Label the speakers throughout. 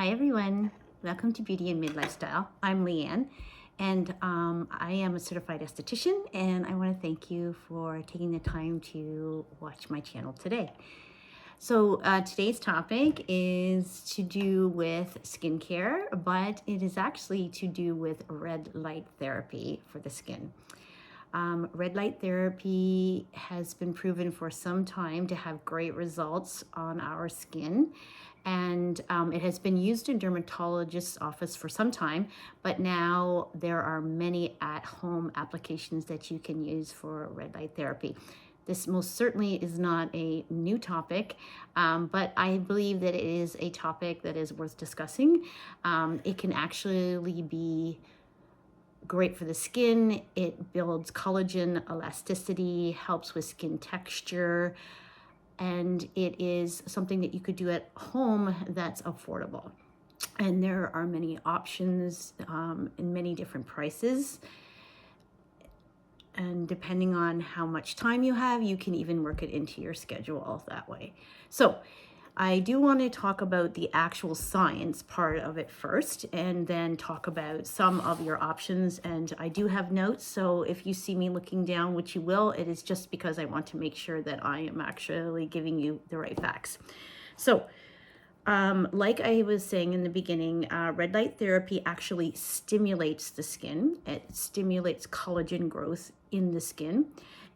Speaker 1: Hi everyone, welcome to Beauty and Midlife Style. I'm Leanne and I am a certified esthetician, and I want to thank you for taking the time to watch my channel today. So today's topic is to do with skincare, but it is actually to do with red light therapy for the skin. Red light therapy has been proven for some time to have great results on our skin, and it has been used in dermatologist's office for some time, but now there are many at-home applications that you can use for red light therapy. This most certainly is not a new topic, but I believe that it is a topic that is worth discussing. It can actually be great for the skin. It builds collagen, elasticity, helps with skin texture, and it is something that you could do at home that's affordable. And there are many options in many different prices. And depending on how much time you have, you can even work it into your schedule that way. So I do want to talk about the actual science part of it first, and then talk about some of your options. And I do have notes, so if you see me looking down, which you will, it is just because I want to make sure that I am actually giving you the right facts. So like I was saying in the beginning, red light therapy actually stimulates the skin. It stimulates collagen growth in the skin.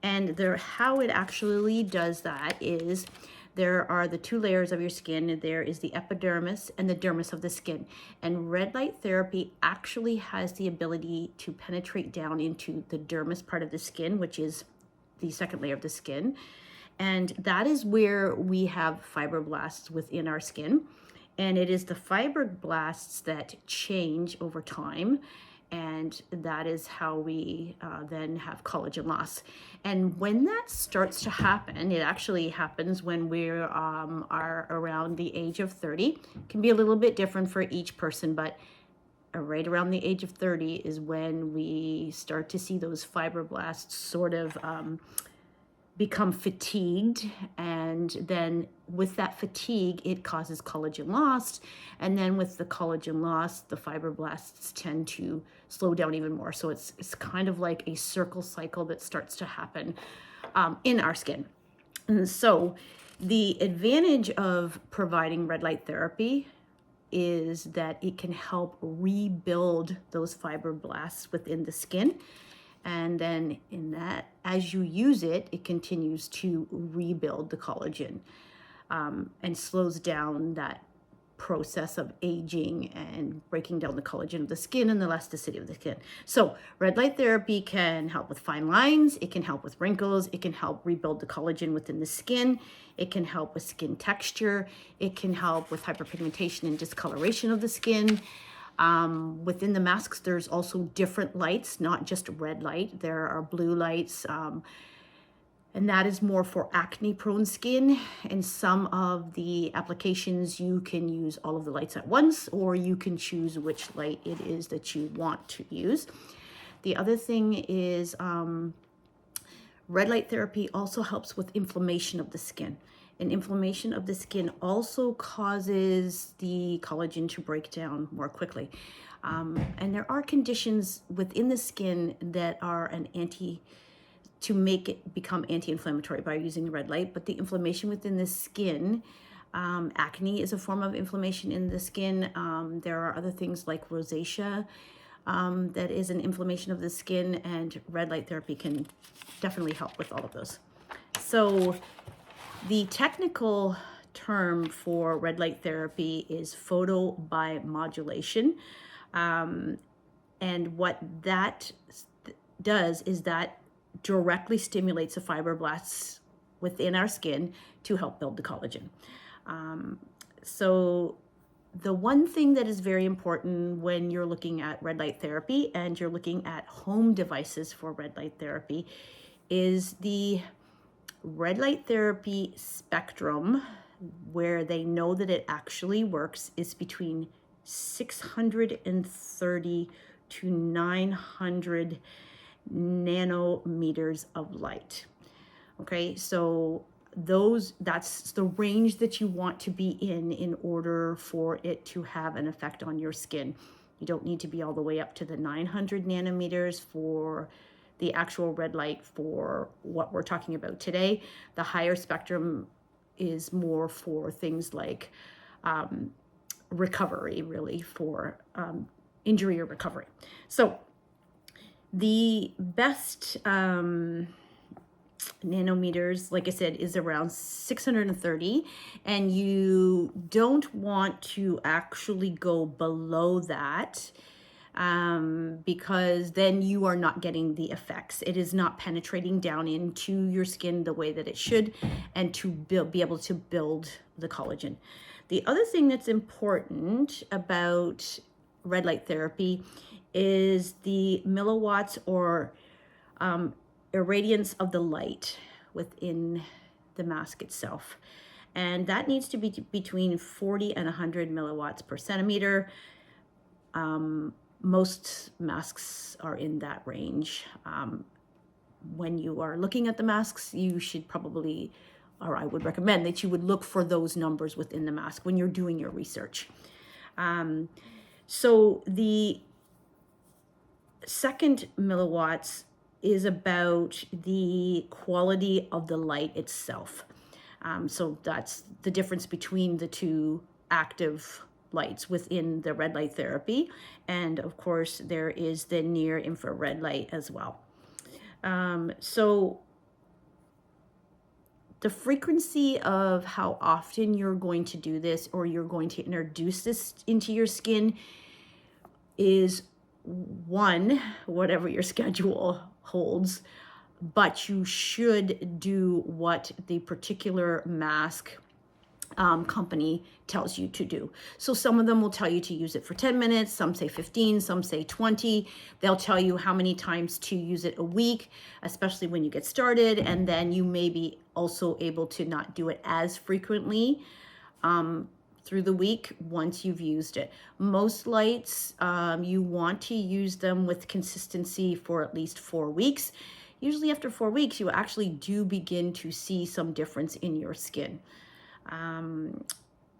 Speaker 1: And how it actually does that is there are the two layers of your skin. There is the epidermis and the dermis of the skin. And red light therapy actually has the ability to penetrate down into the dermis part of the skin, which is the second layer of the skin. And that is where we have fibroblasts within our skin. And it is the fibroblasts that change over time. And that is how we then have collagen loss. And when that starts to happen, it actually happens when we are around the age of 30. It can be a little bit different for each person, but right around the age of 30 is when we start to see those fibroblasts sort of become fatigued, and then with that fatigue it causes collagen loss, and then with the collagen loss the fibroblasts tend to slow down even more. So it's kind of like a circle cycle that starts to happen in our skin. And so the advantage of providing red light therapy is that it can help rebuild those fibroblasts within the skin. And then as you use it, it continues to rebuild the collagen and slows down that process of aging and breaking down the collagen of the skin and the elasticity of the skin. So red light therapy can help with fine lines. It can help with wrinkles. It can help rebuild the collagen within the skin. It can help with skin texture. It can help with hyperpigmentation and discoloration of the skin. Within the masks, there's also different lights, not just red light. There are blue lights, and that is more for acne prone skin. And some of the applications, you can use all of the lights at once, or you can choose which light it is that you want to use. The other thing is red light therapy also helps with inflammation of the skin. And inflammation of the skin also causes the collagen to break down more quickly. And there are conditions within the skin that are to make it become anti-inflammatory by using the red light. But the inflammation within the skin, acne is a form of inflammation in the skin. There are other things like rosacea, that is an inflammation of the skin, and red light therapy can definitely help with all of those. So the technical term for red light therapy is photobiomodulation. And what that does is that directly stimulates the fibroblasts within our skin to help build the collagen. So the one thing that is very important when you're looking at red light therapy and you're looking at home devices for red light therapy is the red light therapy spectrum, where they know that it actually works, is between 630 to 900 nanometers of light. Okay, so that's the range that you want to be in order for it to have an effect on your skin. You don't need to be all the way up to the 900 nanometers for the actual red light for what we're talking about today. The higher spectrum is more for things like recovery, really, for injury or recovery. So the best nanometers, like I said, is around 630, and you don't want to actually go below that because then you are not getting the effects. It is not penetrating down into your skin the way that it should, and to be able to build the collagen. The other thing that's important about red light therapy is the milliwatts or irradiance of the light within the mask itself. And that needs to be between 40 and 100 milliwatts per centimeter. Most masks are in that range. When you are looking at the masks, you should probably, or I would recommend that you would look for those numbers within the mask when you're doing your research. So the second milliwatts is about the quality of the light itself. So that's the difference between the two active lights within the red light therapy. And of course, there is the near infrared light as well. So the frequency of how often you're going to do this or you're going to introduce this into your skin is one, whatever your schedule holds, but you should do what the particular mask company tells you to do. So some of them will tell you to use it for 10 minutes, some say 15, some say 20. They'll tell you how many times to use it a week, especially when you get started, and then you may be also able to not do it as frequently through the week once you've used it. Most lights, you want to use them with consistency for at least 4 weeks. Usually after 4 weeks, you actually do begin to see some difference in your skin.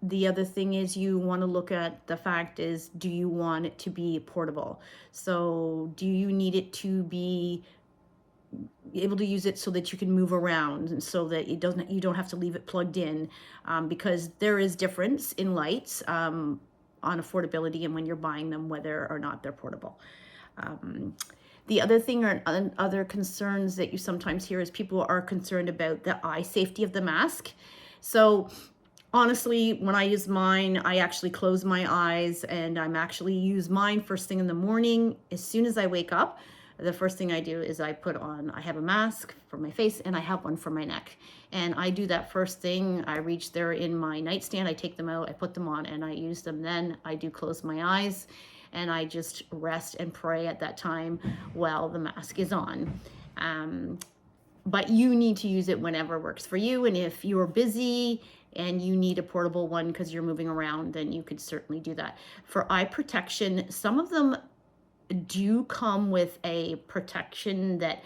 Speaker 1: The other thing is you want to look at the fact is, do you want it to be portable? So do you need it to be able to use it so that you can move around and so that you don't have to leave it plugged in, because there is difference in lights on affordability and when you're buying them, whether or not they're portable. The other thing or other concerns that you sometimes hear is people are concerned about the eye safety of the mask. So honestly, when I use mine, I actually close my eyes and I'm actually use mine first thing in the morning. As soon as I wake up, the first thing I do is I have a mask for my face and I have one for my neck. And I do that first thing. I reach there in my nightstand, I take them out, I put them on and I use them. Then I do close my eyes and I just rest and pray at that time while the mask is on. But you need to use it whenever works for you. And if you're busy and you need a portable one because you're moving around, then you could certainly do that. For eye protection, some of them do come with a protection that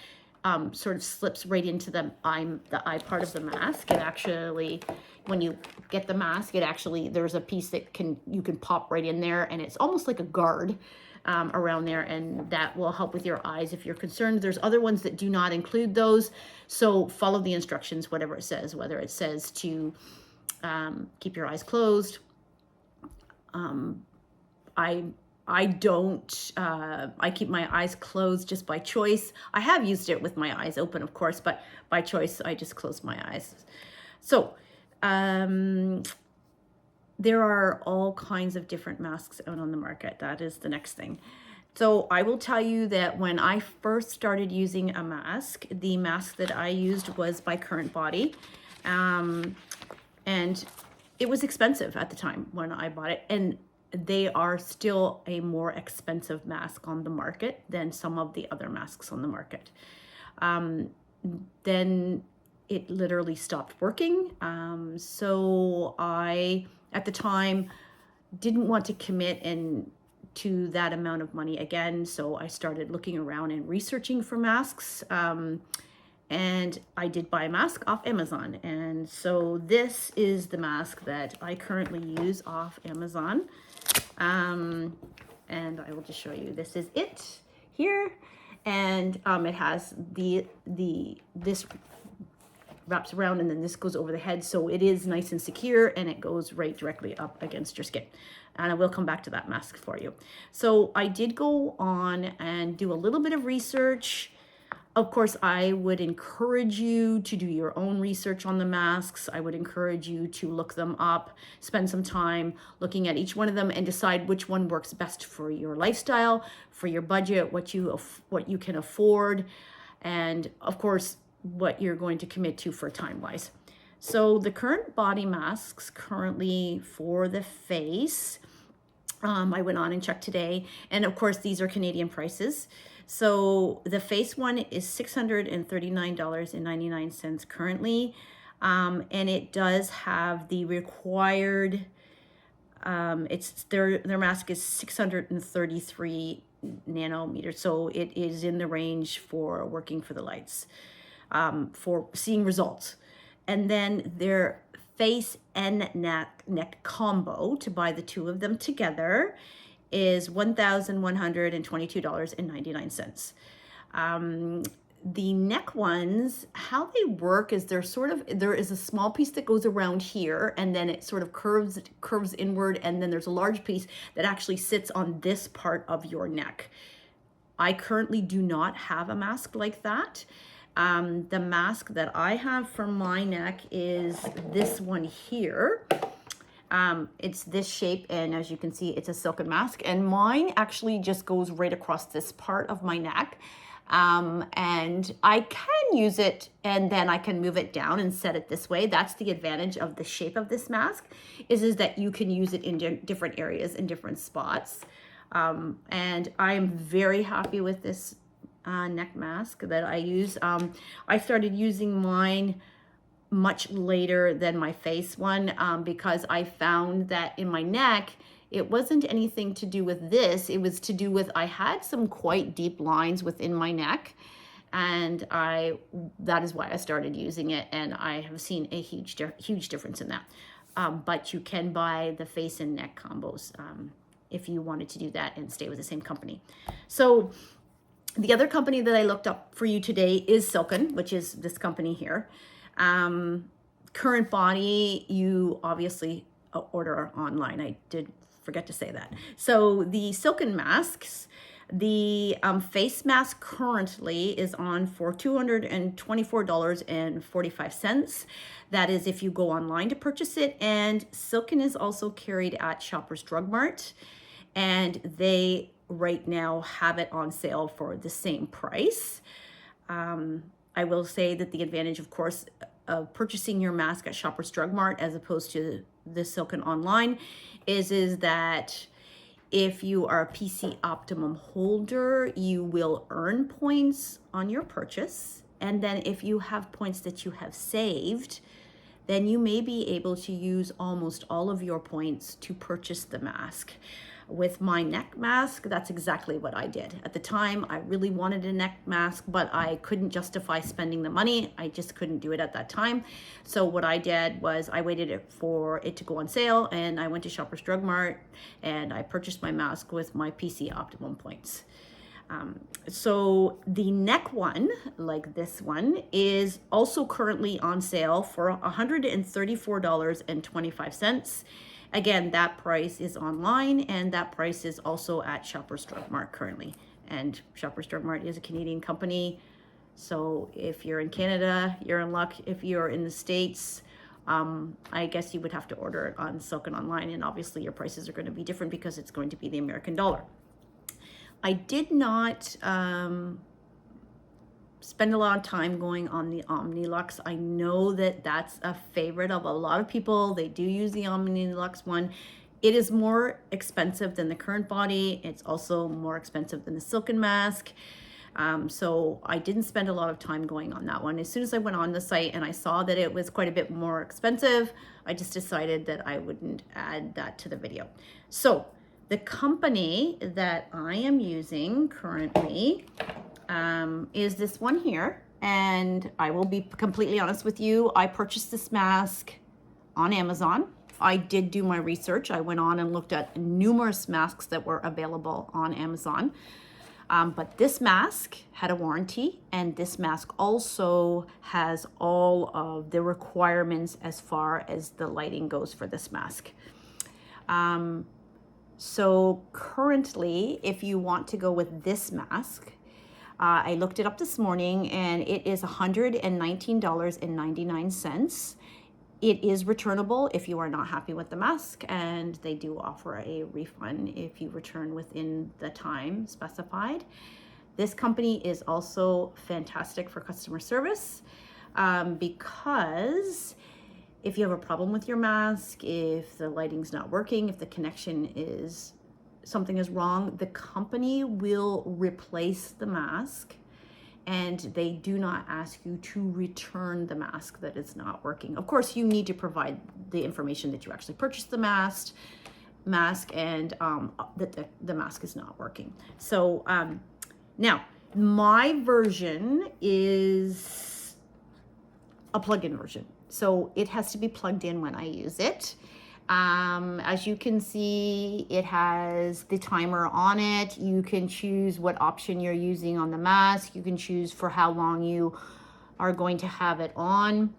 Speaker 1: sort of slips right into the eye part of the mask. It actually, when you get the mask, there's a piece that you can pop right in there, and it's almost like a guard around there, and that will help with your eyes if you're concerned. There's other ones that do not include those, so follow the instructions, whatever it says, whether it says to keep your eyes closed. I don't, I keep my eyes closed just by choice. I have used it with my eyes open, of course, but by choice, I just close my eyes. So there are all kinds of different masks out on the market. That is the next thing. So I will tell you that when I first started using a mask, the mask that I used was by Current Body. And it was expensive at the time when I bought it. And they are still a more expensive mask on the market than some of the other masks on the market. Then it literally stopped working. So I, at the time, didn't want to commit to that amount of money again. So I started looking around and researching for masks. and I did buy a mask off Amazon. And so this is the mask that I currently use off Amazon. And I will just show you, this is it here. And it has this wraps around, and then this goes over the head, so it is nice and secure, and it goes right directly up against your skin. And I will come back to that mask for you. So I did go on and do a little bit of research. Of course, I would encourage you to do your own research on the masks. I would encourage you to look them up, spend some time looking at each one of them, and decide which one works best for your lifestyle, for your budget, what you can afford, and of course, what you're going to commit to for time-wise. So the current body masks currently for the face, I went on and checked today, and of course these are Canadian prices. So the face one is $639.99 currently, and it does have the required, their mask is 633 nanometers, so it is in the range for working for the lights, for seeing results. And then their face and neck combo, to buy the two of them together, is $1,122.99. The neck ones, how they work is there is a small piece that goes around here, and then it sort of curves inward, and then there's a large piece that actually sits on this part of your neck. I currently do not have a mask like that. The mask that I have for my neck is this one here. It's this shape, and as you can see, it's a silken mask, and mine actually just goes right across this part of my neck. And I can use it, and then I can move it down and set it this way. That's the advantage of the shape of this mask, is that you can use it in different areas, in different spots. And I am very happy with this neck mask that I use. I started using mine much later than my face one, because I found that in my neck, it wasn't anything to do with this. It was to do with, I had some quite deep lines within my neck, and that is why I started using it, and I have seen a huge difference in that. But you can buy the face and neck combos if you wanted to do that and stay with the same company. So the other company that I looked up for you today is Silken, which is this company here. Current body, you obviously order online. I did forget to say that. So the Silken masks, the face mask currently is on for $224.45. That is if you go online to purchase it. And Silken is also carried at Shoppers Drug Mart, and they right now have it on sale for the same price. I will say that the advantage, of course, of purchasing your mask at Shoppers Drug Mart as opposed to the Silken online is that if you are a PC Optimum holder, you will earn points on your purchase. And then if you have points that you have saved, then you may be able to use almost all of your points to purchase the mask. With my neck mask, that's exactly what I did. At the time, I really wanted a neck mask, but I couldn't justify spending the money. I just couldn't do it at that time. So what I did was I waited for it to go on sale, and I went to Shoppers Drug Mart, and I purchased my mask with my PC Optimum points. So the neck one, like this one, is also currently on sale for $134.25. Again, that price is online, and that price is also at Shoppers Drug Mart currently. And Shoppers Drug Mart is a Canadian company. So if you're in Canada, you're in luck. If you're in the States, I guess you would have to order it on Silken online. And obviously your prices are going to be different because it's going to be the American dollar. I did not spend a lot of time going on the Omnilux. I know that that's a favorite of a lot of people. They do use the Omnilux one. It is more expensive than the current body. It's also more expensive than the Silken mask. So I didn't spend a lot of time going on that one. As soon as I went on the site and I saw that it was quite a bit more expensive, I just decided that I wouldn't add that to the video. So the company that I am using currently is this one here. And I will be completely honest with you, I purchased this mask on Amazon. I did do my research. I went on and looked at numerous masks that were available on Amazon. But this mask had a warranty, and this mask also has all of the requirements as far as the lighting goes for this mask. So currently, if you want to go with this mask, I looked it up this morning and it is $119.99. It is returnable if you are not happy with the mask, and they do offer a refund if you return within the time specified. This company is also fantastic for customer service because if you have a problem with your mask, if the lighting's not working, if the connection is something is wrong, the company will replace the mask, and they do not ask you to return the mask that is not working. Of course, you need to provide the information that you actually purchased the mask and that the mask is not working. So now my version is a plug-in version. So it has to be plugged in when I use it. As you can see, it has the timer on it. You can choose what option you're using on the mask. You can choose for how long you are going to have it on.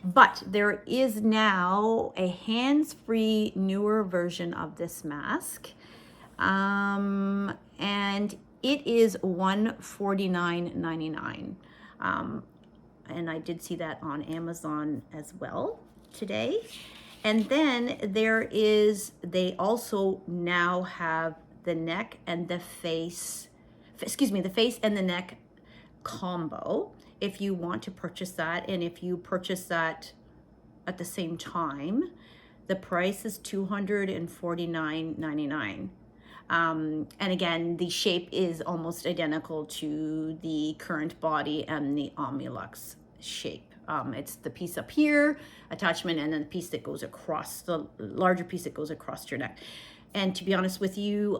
Speaker 1: But there is now a hands-free newer version of this mask. And it is $149.99. And I did see that on Amazon as well today. And then they also now have the neck and the face, the face and the neck combo if you want to purchase that. And if you purchase that at the same time, the price is $249.99. And again, the shape is almost identical to the current body and the Omnilux shape. It's the piece up here, attachment, and then the piece that goes across, the larger piece that goes across your neck. And to be honest with you,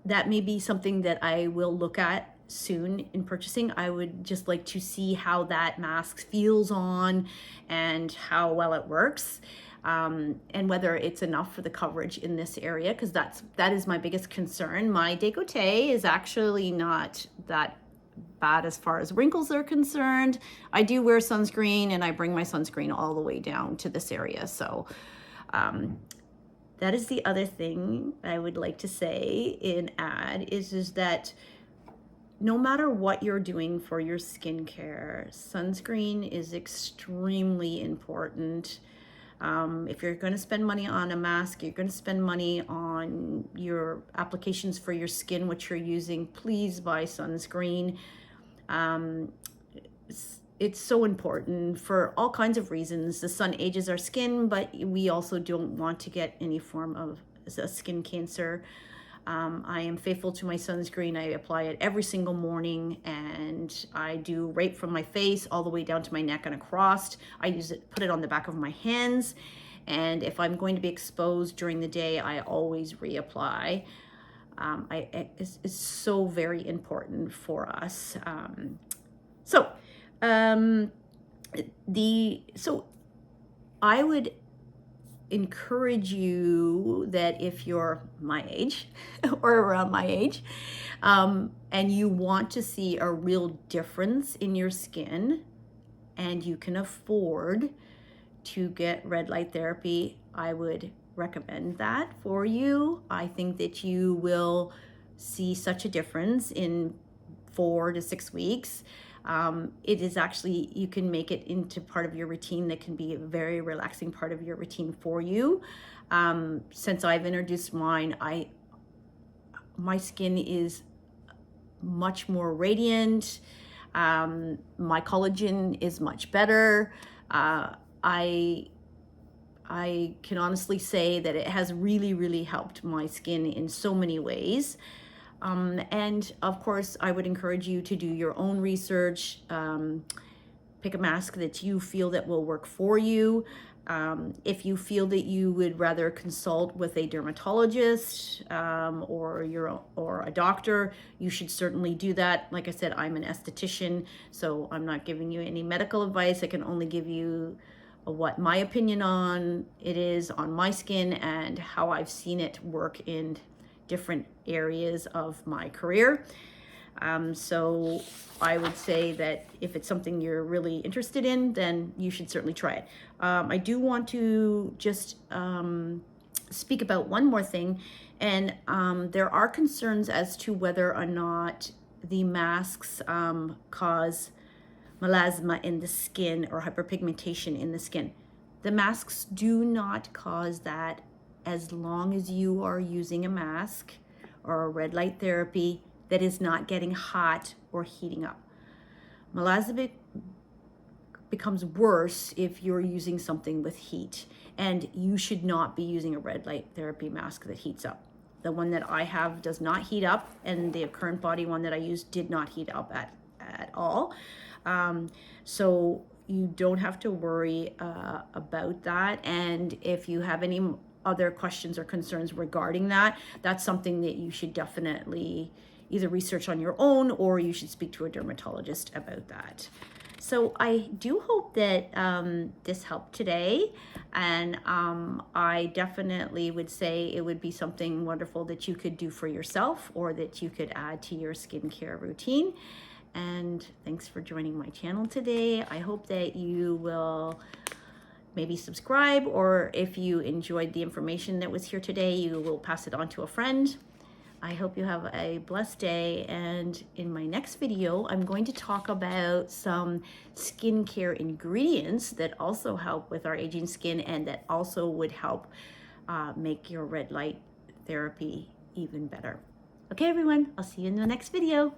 Speaker 1: that may be something that I will look at soon in purchasing. I would just like to see how that mask feels on and how well it works. And whether it's enough for the coverage in this area, because that is my biggest concern. My décolleté is actually not that bad as far as wrinkles are concerned. I do wear sunscreen, and I bring my sunscreen all the way down to this area. So that is the other thing I would like to say is that no matter what you're doing for your skincare, sunscreen is extremely important. If you're going to spend money on a mask, you're going to spend money on your applications for your skin, which you're using, please buy sunscreen. It's so important for all kinds of reasons. The sun ages our skin, but we also don't want to get any form of skin cancer. I am faithful to my sunscreen. I apply it every single morning, and I do right from my face all the way down to my neck and across. I put it on the back of my hands, and if I'm going to be exposed during the day, I always reapply. It's so very important for us. So I would encourage you that if you're my age or around my age, and you want to see a real difference in your skin and you can afford to get red light therapy, I would recommend that for you. I think that you will see such a difference in 4 to 6 weeks. It is actually, you can make it into part of your routine that can be a very relaxing part of your routine for you. Since I've introduced mine, my skin is much more radiant. My collagen is much better. I can honestly say that it has really, really helped my skin in so many ways. And of course, I would encourage you to do your own research, pick a mask that you feel that will work for you. If you feel that you would rather consult with a dermatologist or a doctor, you should certainly do that. Like I said, I'm an esthetician, so I'm not giving you any medical advice. I can only give you what my opinion on it is on my skin and how I've seen it work in different areas of my career. So I would say that if it's something you're really interested in, then you should certainly try it. I do want to just speak about one more thing, and there are concerns as to whether or not the masks cause melasma in the skin or hyperpigmentation in the skin. The masks do not cause that as long as you are using a mask or a red light therapy that is not getting hot or heating up. Melasma becomes worse if you're using something with heat, and you should not be using a red light therapy mask that heats up. The one that I have does not heat up, and the current body one that I use did not heat up at all. So you don't have to worry about that. And if you have any other questions or concerns regarding that, that's something that you should definitely either research on your own, or you should speak to a dermatologist about that. So I do hope that this helped today, and I definitely would say it would be something wonderful that you could do for yourself or that you could add to your skincare routine. And thanks for joining my channel today. I hope that you will maybe subscribe, or if you enjoyed the information that was here today, you will pass it on to a friend. I hope you have a blessed day, and in my next video, I'm going to talk about some skincare ingredients that also help with our aging skin and that also would help make your red light therapy even better. Okay, everyone, I'll see you in the next video.